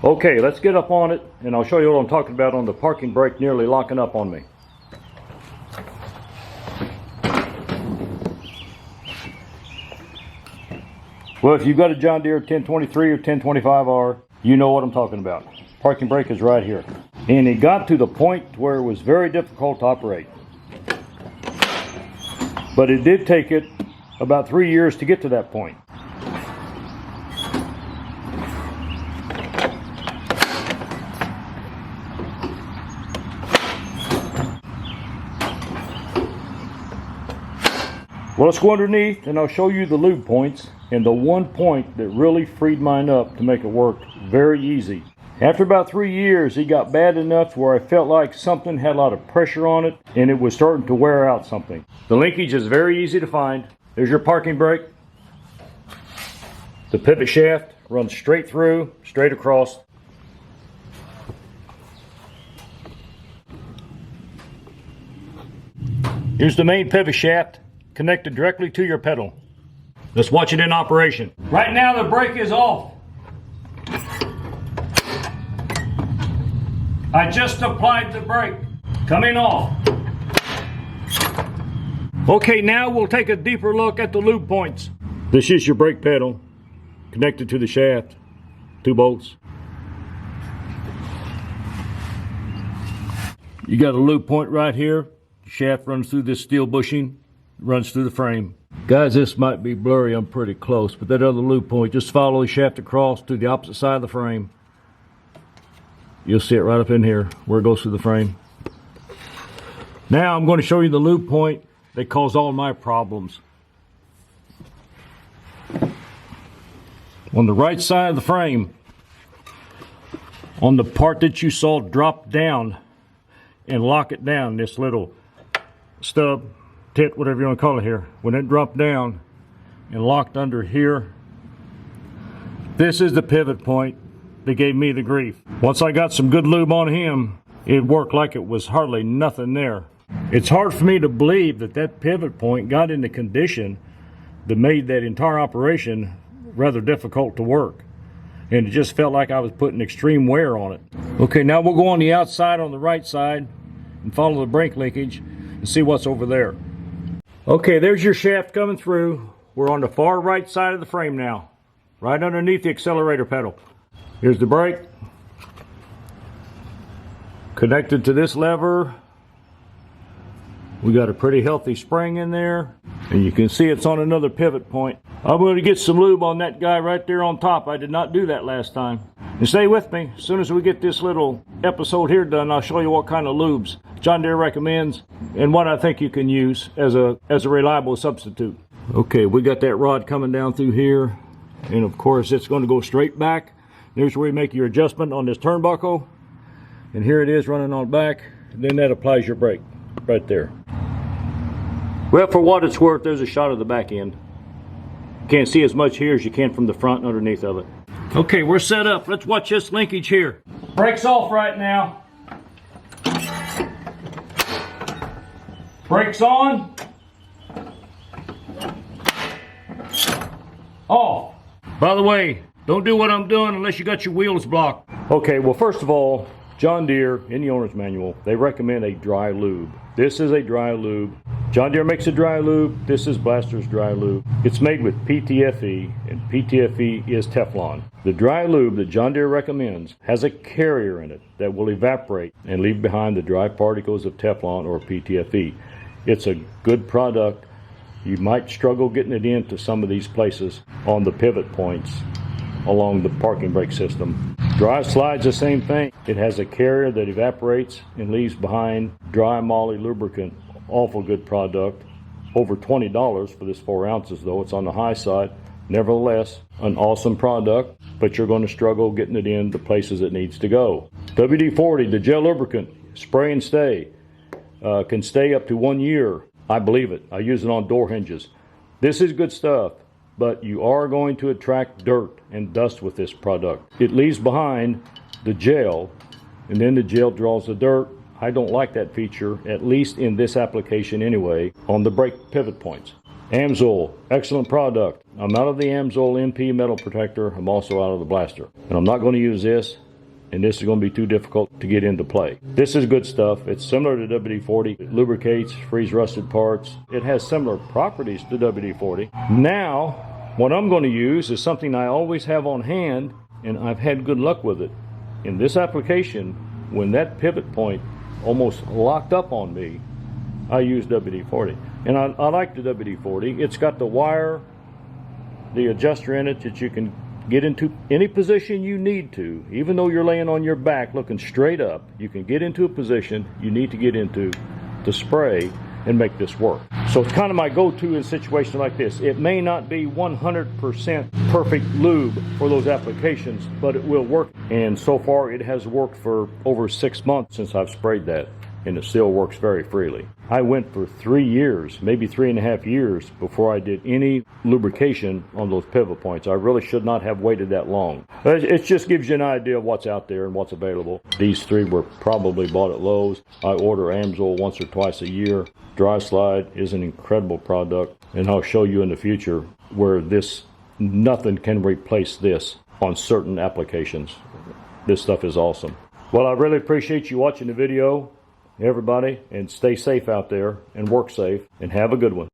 Okay, let's get up on it and I'll show you what I'm talking about on the parking brake nearly locking up on me. Well, if you've got a John Deere 1023 or 1025R, you know what I'm talking about. Parking brake is right here. And it got to the point where it was very difficult to operate. But it did take it about 3 years to get to that point. Well, let's go underneath and I'll show you the lube points and the one point that really freed mine up to make it work very easy. After about 3 years, it got bad enough where I felt like something had a lot of pressure on it and it was starting to wear out something. The linkage is very easy to find. There's your parking brake. The pivot shaft runs straight through, straight across. Here's the main pivot shaft connected directly to your pedal. Let's watch it in operation. Right now the brake is off. I just applied the brake. Coming off. Okay, now we'll take a deeper look at the lube points. This is your brake pedal connected to the shaft. 2 bolts. You got a lube point right here. The shaft runs through this steel bushing, runs through the frame. Guys, this might be blurry, I'm pretty close, but that other lube point, just follow the shaft across to the opposite side of the frame. You'll see it right up in here where it goes through the frame. Now I'm going to show you the lube point that caused all my problems. On the right side of the frame, on the part that you saw drop down and lock it down, this little stub, tit, whatever you want to call it here, when it dropped down and locked under here, this is the pivot point that gave me the grief. Once I got some good lube on him, it worked like it was hardly nothing there. It's hard for me to believe that that pivot point got into condition that made that entire operation rather difficult to work. And it just felt like I was putting extreme wear on it. Okay, now we'll go on the outside on the right side and follow the brake linkage and see what's over there. Okay, there's your shaft coming through. We're on the far right side of the frame now, right underneath the accelerator pedal. Here's the brake. Connected to this lever, we got a pretty healthy spring in there, and you can see it's on another pivot point. I'm going to get some lube on that guy right there on top. I did not do that last time. And stay with me. As soon as we get this little episode here done, I'll show you what kind of lubes John Deere recommends and what I think you can use as a reliable substitute. Okay, we got that rod coming down through here, and of course it's going to go straight back. There's where you make your adjustment on this turnbuckle, and here it is running on back, and then that applies your brake right there. Well, for what it's worth, there's a shot of the back end. Can't see as much here as you can from the front and underneath of it. Okay, we're set up. Let's watch this linkage here. Brake's off right now. Brakes on. Off. By the way, don't do what I'm doing unless you got your wheels blocked. Okay, well, first of all, John Deere, in the owner's manual, they recommend a dry lube. This is a dry lube. John Deere makes a dry lube. This is Blaster's dry lube. It's made with PTFE, and PTFE is Teflon. The dry lube that John Deere recommends has a carrier in it that will evaporate and leave behind the dry particles of Teflon or PTFE. It's a good product. You might struggle getting it into some of these places on the pivot points along the parking brake system. Dry slide's the same thing. It has a carrier that evaporates and leaves behind dry moly lubricant. Awful good product. Over $20 for this 4 ounces though. It's on the high side. Nevertheless, an awesome product, but you're going to struggle getting it in the places it needs to go. WD-40, the gel lubricant, spray and stay. Can stay up to 1 year. I believe it. I use it on door hinges. This is good stuff, but you are going to attract dirt and dust with this product. It leaves behind the gel, and then the gel draws the dirt. I don't like that feature, at least in this application anyway, on the brake pivot points. Amsoil, excellent product. I'm out of the Amsoil MP metal protector. I'm also out of the Blaster. And I'm not going to use this and this is going to be too difficult to get into play. This is good stuff. It's similar to WD-40. It lubricates, frees rusted parts. It has similar properties to WD-40. Now, what I'm going to use is something I always have on hand, and I've had good luck with it. In this application, when that pivot point almost locked up on me, I use WD-40. And I like the WD-40. It's got the wire, the adjuster in it that you can get into any position you need to. Even though you're laying on your back looking straight up, you can get into a position you need to get into to spray and make this work. So it's kind of my go-to in a situation like this. It may not be 100% perfect lube for those applications, but it will work. And so far it has worked for over 6 months since I've sprayed that, and it still works very freely. I went for 3 years, maybe 3.5 years, before I did any lubrication on those pivot points. I really should not have waited that long. It just gives you an idea of what's out there and what's available. These 3 were probably bought at Lowe's. I order Amsoil once or twice a year. Dry Slide is an incredible product, and I'll show you in the future where nothing can replace this on certain applications. This stuff is awesome. Well, I really appreciate you watching the video, everybody, and stay safe out there and work safe and have a good one.